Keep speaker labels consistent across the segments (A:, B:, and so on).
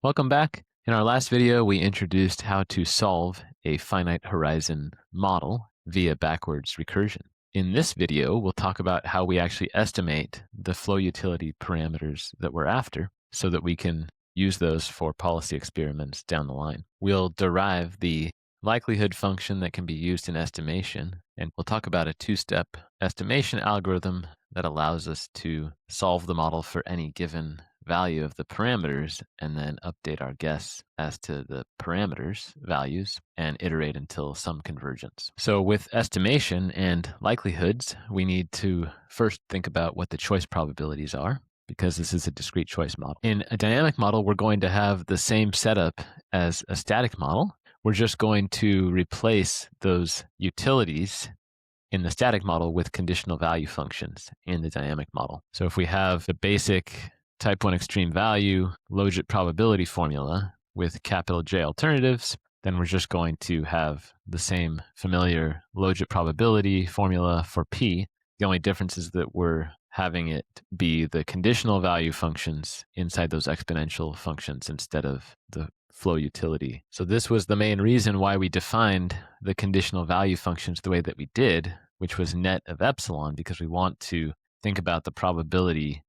A: Welcome back. In our last video, we introduced how to solve a finite horizon model via backwards recursion. In this video, we'll talk about how we actually estimate the flow utility parameters that we're after so that we can use those for policy experiments down the line. We'll derive the likelihood function that can be used in estimation, and we'll talk about a two-step estimation algorithm that allows us to solve the model for any given value of the parameters and then update our guess as to the parameters values and iterate until some convergence. So with estimation and likelihoods, we need to first think about what the choice probabilities are, because this is a discrete choice model. In a dynamic model, we're going to have the same setup as a static model. We're just going to replace those utilities in the static model with conditional value functions in the dynamic model. So if we have the basic type 1 extreme value logit probability formula with capital J alternatives, then we're just going to have the same familiar logit probability formula for P. The only difference is that we're having it be the conditional value functions inside those exponential functions instead of the flow utility. So this was the main reason why we defined the conditional value functions the way that we did, which was net of epsilon, because we want to think about the probability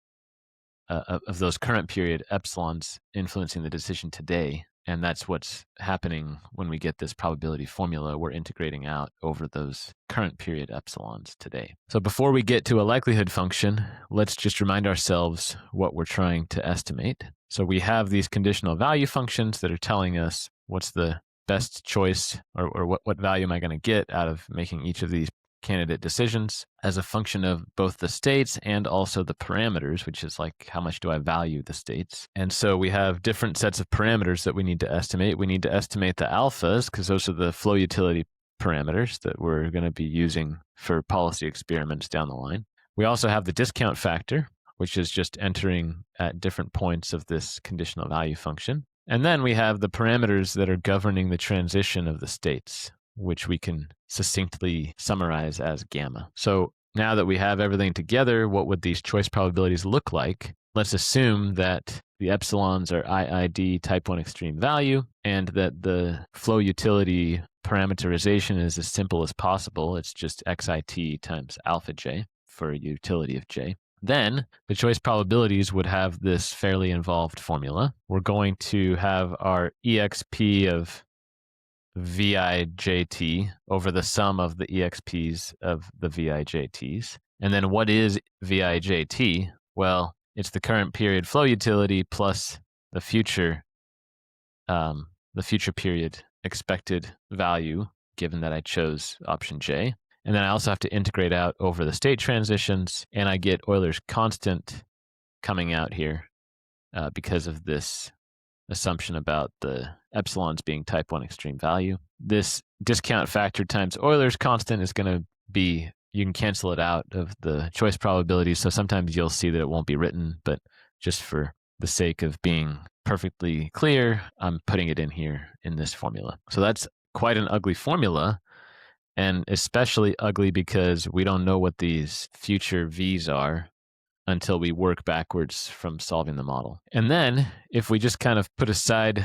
A: of those current period epsilons influencing the decision today. And that's what's happening when we get this probability formula we're integrating out over those current period epsilons today. So before we get to a likelihood function, let's just remind ourselves what we're trying to estimate. So we have these conditional value functions that are telling us what's the best choice, or what value am I going to get out of making each of these candidate decisions as a function of both the states and also the parameters, which is like how much do I value the states. And so we have different sets of parameters that we need to estimate. We need to estimate the alphas because those are the flow utility parameters that we're going to be using for policy experiments down the line. We also have the discount factor, which is just entering at different points of this conditional value function. And then we have the parameters that are governing the transition of the states, which we can succinctly summarize as gamma. So now that we have everything together, what would these choice probabilities look like? Let's assume that the epsilons are IID type 1 extreme value and that the flow utility parameterization is as simple as possible. It's just xit times alpha j for a utility of j. Then the choice probabilities would have this fairly involved formula. We're going to have our exp of Vijt over the sum of the exps of the Vijts. And then what is Vijt? Well, it's the current period flow utility plus the future period expected value, given that I chose option J. And then I also have to integrate out over the state transitions, and I get Euler's constant coming out here because of this assumption about the epsilons being type 1 extreme value. This discount factor times Euler's constant is going to be, you can cancel it out of the choice probabilities, so sometimes you'll see that it won't be written, but just for the sake of being perfectly clear, I'm putting it in here in this formula. So that's quite an ugly formula, and especially ugly because we don't know what these future V's are until we work backwards from solving the model. And then if we just kind of put aside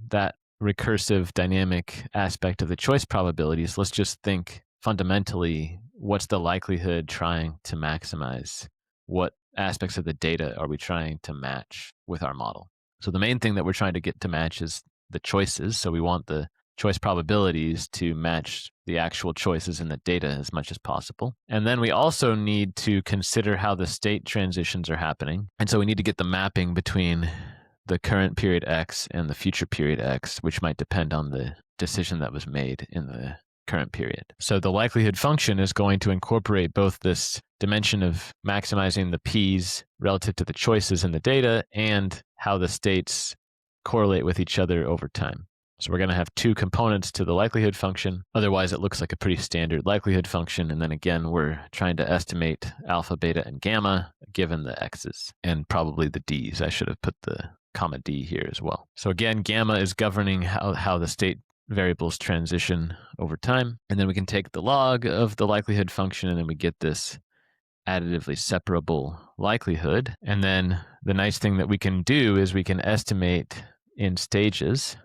A: that recursive dynamic aspect of the choice probabilities, let's just think fundamentally, what's the likelihood trying to maximize? What aspects of the data are we trying to match with our model? So the main thing that we're trying to get to match is the choices. So we want the choice probabilities to match the actual choices in the data as much as possible. And then we also need to consider how the state transitions are happening. And so we need to get the mapping between the current period X and the future period X, which might depend on the decision that was made in the current period. So the likelihood function is going to incorporate both this dimension of maximizing the P's relative to the choices in the data and how the states correlate with each other over time. So we're going to have two components to the likelihood function. Otherwise, it looks like a pretty standard likelihood function. And then again, we're trying to estimate alpha, beta, and gamma given the x's and probably the d's. I should have put the comma d here as well. So again, gamma is governing how the state variables transition over time. And then we can take the log of the likelihood function, and then we get this additively separable likelihood. And then the nice thing that we can do is we can estimate in stages.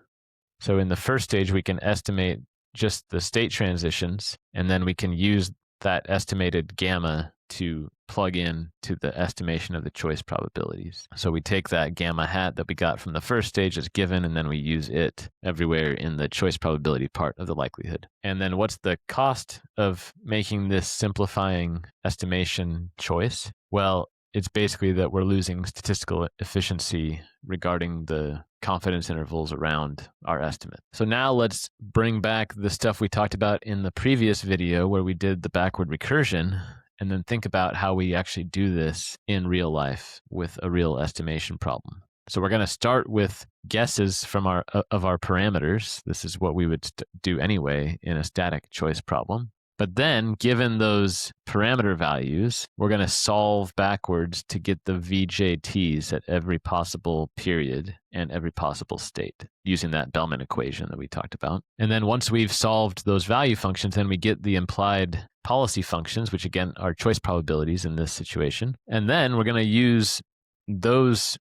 A: So in the first stage, we can estimate just the state transitions, and then we can use that estimated gamma to plug in to the estimation of the choice probabilities. So we take that gamma hat that we got from the first stage as given, and then we use it everywhere in the choice probability part of the likelihood. And then what's the cost of making this simplifying estimation choice? Well, it's basically that we're losing statistical efficiency regarding the confidence intervals around our estimate. So now let's bring back the stuff we talked about in the previous video where we did the backward recursion, and then think about how we actually do this in real life with a real estimation problem. So we're going to start with guesses from our parameters. This is what we would do anyway in a static choice problem. But then, given those parameter values, we're going to solve backwards to get the VJTs at every possible period and every possible state using that Bellman equation that we talked about. And then once we've solved those value functions, then we get the implied policy functions, which again are choice probabilities in this situation. And then we're going to use those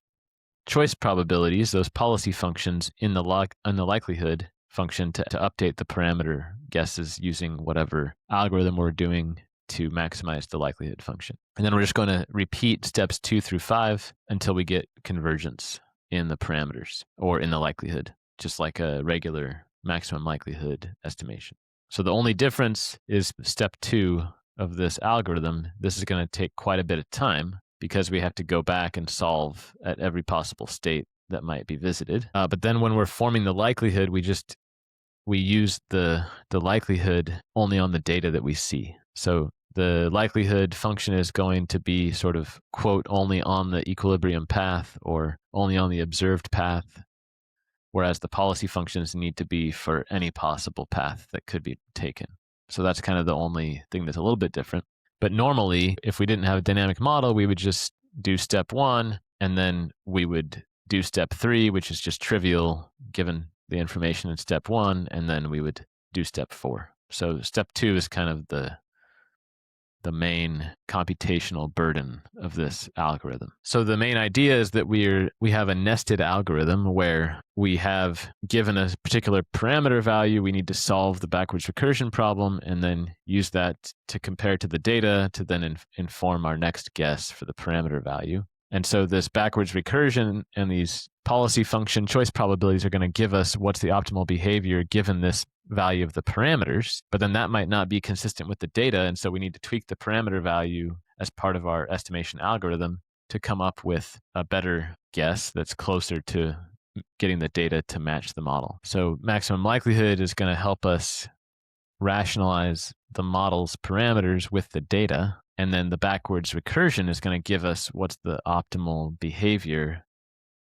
A: choice probabilities, those policy functions in the likelihood function to update the parameter guesses using whatever algorithm we're doing to maximize the likelihood function. And then we're just going to repeat steps 2 through 5 until we get convergence in the parameters or in the likelihood, just like a regular maximum likelihood estimation. So the only difference is step 2 of this algorithm. This is going to take quite a bit of time because we have to go back and solve at every possible state that might be visited. But then when we're forming the likelihood, we use the likelihood only on the data that we see. So the likelihood function is going to be sort of, quote, only on the equilibrium path or only on the observed path, whereas the policy functions need to be for any possible path that could be taken. So that's kind of the only thing that's a little bit different. But normally, if we didn't have a dynamic model, we would just do step 1, and then we would do step 3, which is just trivial given the information in step 1, and then we would do step 4. So step 2 is kind of the main computational burden of this algorithm. So the main idea is that we have a nested algorithm where we have given a particular parameter value, we need to solve the backwards recursion problem and then use that to compare to the data to then inform our next guess for the parameter value. And so this backwards recursion and these policy function choice probabilities are going to give us what's the optimal behavior given this value of the parameters, but then that might not be consistent with the data, and so we need to tweak the parameter value as part of our estimation algorithm to come up with a better guess that's closer to getting the data to match the model. So maximum likelihood is going to help us rationalize the model's parameters with the data, and then the backwards recursion is going to give us what's the optimal behavior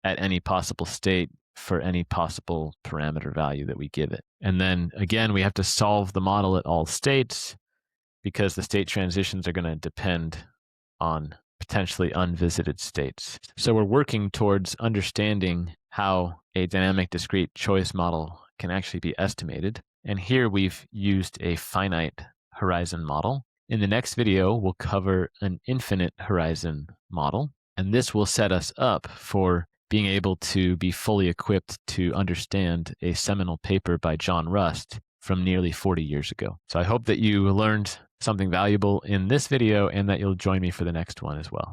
A: at any possible state for any possible parameter value that we give it. And then again, we have to solve the model at all states because the state transitions are going to depend on potentially unvisited states. So we're working towards understanding how a dynamic discrete choice model can actually be estimated. And here we've used a finite horizon model. In the next video, we'll cover an infinite horizon model, and this will set us up for being able to be fully equipped to understand a seminal paper by John Rust from nearly 40 years ago. So I hope that you learned something valuable in this video and that you'll join me for the next one as well.